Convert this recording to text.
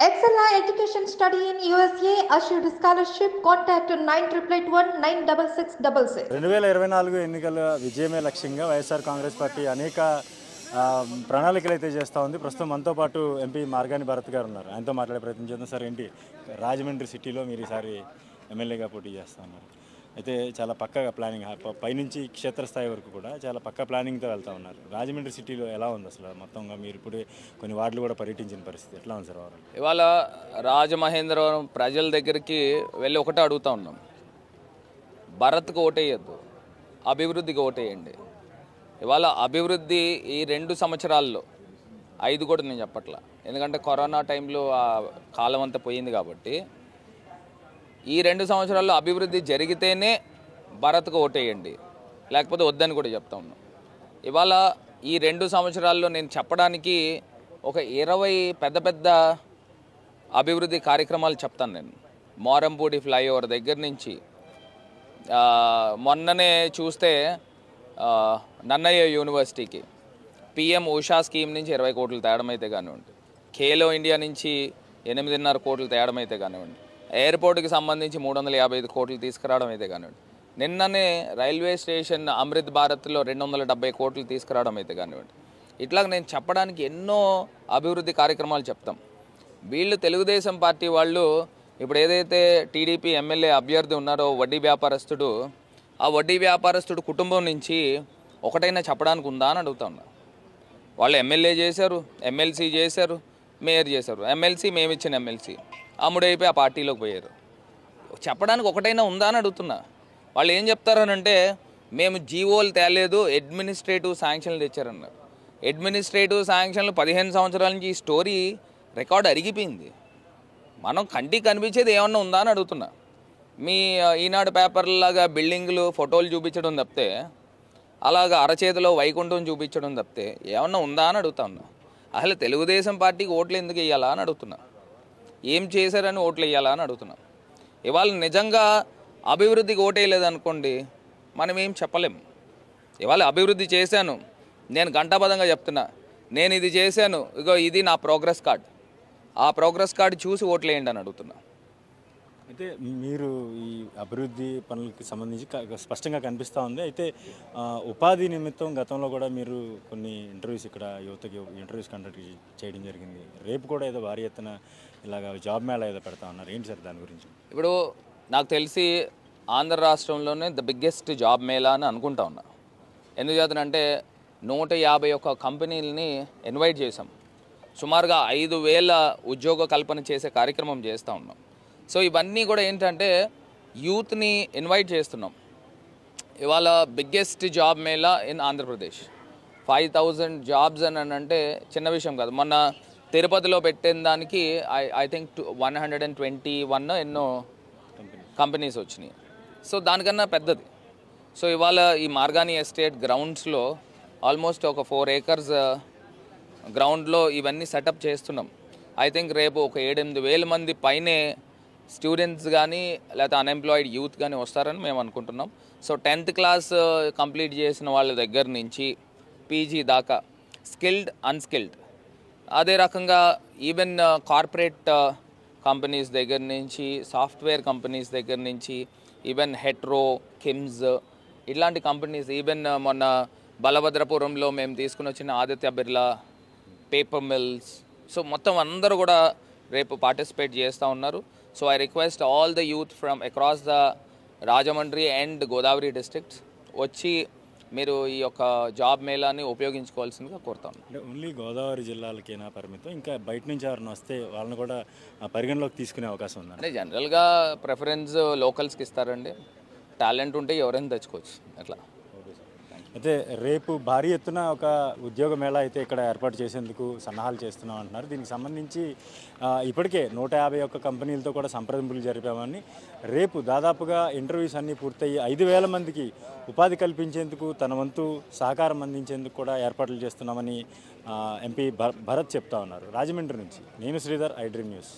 Excella Education Study in USA assured scholarship. Contact 9881 96666. 2024 ఎన్నికల విజయమే లక్ష్యంగా వైఎస్ఆర్ కాంగ్రెస్ పార్టీ అనేక ప్రణాళికలు అయితే చేస్తూ ఉంది. ప్రస్తుతం మనతో పాటు ఎంపీ మార్గాని భరత్ గారు ఉన్నారు. ఆయనతో మాట్లాడే ప్రయత్నం చేద్దాం. సార్, ఏంటి రాజమండ్రి సిటీలో మీరు ఈసారి ఎమ్మెల్యేగా పోటీ చేస్తూ ఉన్నారు. అయితే చాలా పక్కగా ప్లానింగ్, పైనుంచి క్షేత్రస్థాయి వరకు కూడా చాలా పక్క ప్లానింగ్తో వెళ్తూ ఉన్నారు. రాజమండ్రి సిటీలో ఎలా ఉంది అసలు మొత్తంగా? మీరు ఇప్పుడే కొన్ని వార్డులు కూడా పర్యటించిన పరిస్థితి ఎట్లా ఉంది సార్? వారు ఇవాళ రాజమహేంద్రవరం ప్రజల దగ్గరికి వెళ్ళి ఒకటే అడుగుతూ ఉన్నాం, భరత్కు ఓటేయద్దు, అభివృద్ధికి ఓటేయండి. ఇవాళ అభివృద్ధి ఈ 2 సంవత్సరాల్లో 5 కూడా నేను చెప్పట్లా, ఎందుకంటే కరోనా టైంలో ఆ కాలం అంతా పోయింది కాబట్టి. ఈ 2 సంవత్సరాల్లో అభివృద్ధి జరిగితేనే భరత్కు ఓటేయండి, లేకపోతే వద్దని కూడా చెప్తా ఉన్నాం. ఇవాళ ఈ 2 సంవత్సరాల్లో నేను చెప్పడానికి ఒక 20 పెద్ద పెద్ద అభివృద్ధి కార్యక్రమాలు చెప్తాను. నేను మోరంపూడి ఫ్లైఓవర్ దగ్గర నుంచి మొన్ననే చూస్తే నన్నయ్య యూనివర్సిటీకి పిఎం ఉషా స్కీమ్ నుంచి 20 కోట్లు తేడం అయితే కానివ్వండి, ఖేలో ఇండియా నుంచి 8.5 కోట్లు తేడం అయితే కానివ్వండి, ఎయిర్పోర్ట్కి సంబంధించి 355 కోట్లు తీసుకురావడం అయితే కానివ్వండి, నిన్ననే రైల్వే స్టేషన్ అమృత్ భారత్లో 270 కోట్లు తీసుకురావడం అయితే కానివ్వండి, ఇట్లా నేను చెప్పడానికి ఎన్నో అభివృద్ధి కార్యక్రమాలు చెప్తాం. వీళ్ళు తెలుగుదేశం పార్టీ వాళ్ళు ఇప్పుడు ఏదైతే టీడీపీ ఎమ్మెల్యే అభ్యర్థి ఉన్నారో వడ్డీ వ్యాపారస్తుడు, ఆ వడ్డీ వ్యాపారస్తుడు కుటుంబం నుంచి ఒకటైనా చెప్పడానికి ఉందా అని అడుగుతా ఉన్నా. వాళ్ళు ఎమ్మెల్యే చేశారు, ఎమ్మెల్సీ చేశారు, మేయర్ చేశారు. ఎమ్మెల్సీ మేమిచ్చిన ఎమ్మెల్సీ అమ్ముడైపోయి ఆ పార్టీలోకి పోయారు. చెప్పడానికి ఒకటైనా ఉందా అని అడుగుతున్నా. వాళ్ళు ఏం చెప్తారనంటే, మేము జీవోలు తేలేదు, అడ్మినిస్ట్రేటివ్ శాంక్షన్లు తెచ్చారన్నారు. అడ్మినిస్ట్రేటివ్ శాంక్షన్లు 15 సంవత్సరాల నుంచి ఈ స్టోరీ రికార్డు అరిగిపోయింది. మనం కంటికి కనిపించేది ఏమన్నా ఉందా అని అడుగుతున్నా. మీ ఈనాడు పేపర్లాగా బిల్డింగ్లు ఫోటోలు చూపించడం తప్పితే, అలాగా అరచేతిలో వైకుంఠం చూపించడం తప్పితే ఏమన్నా ఉందా అని అడుగుతా ఉన్నా. అసలు తెలుగుదేశం పార్టీకి ఓట్లు ఎందుకు వేయాలా అని అడుగుతున్నా. ఏం చేశారని ఓట్లు వేయాలా అని అడుగుతున్నా. ఇవాళ నిజంగా అభివృద్ధికి ఓటేయలేదనుకోండి, మనం ఏం చెప్పలేము. ఇవాళ అభివృద్ధి చేశాను, నేను ఘంటాపథంగా చెప్తున్నా, నేను ఇది చేశాను, ఇగో ఇది నా ప్రోగ్రెస్ కార్డ్, ఆ ప్రోగ్రెస్ కార్డు చూసి ఓట్లు వేయండి అని అడుగుతున్నా. అయితే మీరు ఈ అభివృద్ధి పనులకి సంబంధించి స్పష్టంగా కనిపిస్తూ ఉంది. అయితే ఉపాధి నిమిత్తం గతంలో కూడా మీరు కొన్ని ఇంటర్వ్యూస్, ఇక్కడ యువతకి ఇంటర్వ్యూస్ కండక్ట్ చేయడం జరిగింది. రేపు కూడా ఏదో భారీ ఎత్తున ఇలాగ జాబ్ మేళా ఏదో పెడతా ఉన్నారు. ఏంటి సార్ దాని గురించి? ఇప్పుడు నాకు తెలిసి ఆంధ్ర రాష్ట్రంలోనే ద బిగ్గెస్ట్ జాబ్ మేళా అని అనుకుంటా ఉన్నా. ఎందుకు చేతనంటే 151 కంపెనీలని ఇన్వైట్ చేసాం. సుమారుగా 5,000 ఉద్యోగ కల్పన చేసే కార్యక్రమం చేస్తూ ఉన్నాం. సో ఇవన్నీ కూడా ఏంటంటే యూత్ని ఇన్వైట్ చేస్తున్నాం. ఇవాళ biggest job Mela in Andhra Pradesh. 5,000 jobs అని అంటే చిన్న విషయం కాదు. మొన్న తిరుపతిలో పెట్టిన దానికి ఐ థింక్ 121 ఎన్నో కంపెనీస్ వచ్చినాయి. సో దానికన్నా పెద్దది. సో ఇవాళ ఈ మార్గాని ఎస్టేట్ గ్రౌండ్స్లో ఆల్మోస్ట్ ఒక 4 acres గ్రౌండ్లో ఇవన్నీ సెటప్ చేస్తున్నాం. ఐ థింక్ రేపు ఒక 7-8 వేల మంది పైనే స్టూడెంట్స్ కానీ లేకపోతే అన్ఎంప్లాయిడ్ యూత్ కానీ వస్తారని మేము అనుకుంటున్నాం. సో 10th క్లాస్ కంప్లీట్ చేసిన వాళ్ళ దగ్గర నుంచి పీజీ దాకా, స్కిల్డ్, అన్స్కిల్డ్, అదే రకంగా ఈవెన్ కార్పొరేట్ కంపెనీస్ దగ్గర నుంచి, సాఫ్ట్వేర్ కంపెనీస్ దగ్గర నుంచి, ఈవెన్ హెట్రో, కిమ్స్, ఇట్లాంటి కంపెనీస్, ఈవెన్ మొన్న బలభద్రపురంలో మేము తీసుకుని వచ్చిన Aditya Birla, paper mills, so మొత్తం అందరూ కూడా రేపు పార్టిసిపేట్ చేస్తూ ఉన్నారు. So I request all the youth from across the Rajahmundry and Godavari districts వచ్చి మీరు ఈ యొక్క జాబ్ మేళాని ఉపయోగించుకోవాల్సిందిగా కోరుతాను. అంటే ఓన్లీ గోదావరి జిల్లాలకైనా పరిమితం, ఇంకా బయట నుంచి ఎవరైనా వస్తే వాళ్ళని కూడా పరిగణలోకి తీసుకునే అవకాశం ఉంది? అంటే జనరల్గా ప్రిఫరెన్స్ లోకల్స్కి ఇస్తారండి. టాలెంట్ ఉంటే ఎవరైనా తెచ్చుకోవచ్చు అట్లా. అయితే రేపు భారీ ఎత్తున ఒక ఉద్యోగ మేళా అయితే ఇక్కడ ఏర్పాటు చేసేందుకు సన్నాహాలు చేస్తున్నాం అంటున్నారు. దీనికి సంబంధించి ఇప్పటికే 151 కంపెనీలతో కూడా సంప్రదింపులు జరిపామని, రేపు దాదాపుగా ఇంటర్వ్యూస్ అన్నీ పూర్తయ్యి 5,000 మందికి ఉపాధి కల్పించేందుకు తన వంతు సహకారం అందించేందుకు కూడా ఏర్పాట్లు చేస్తున్నామని ఎంపీ భరత్ చెప్తా ఉన్నారు. రాజమండ్రి నుంచి నేను శ్రీధర్, ఐ డ్రీమ్ న్యూస్.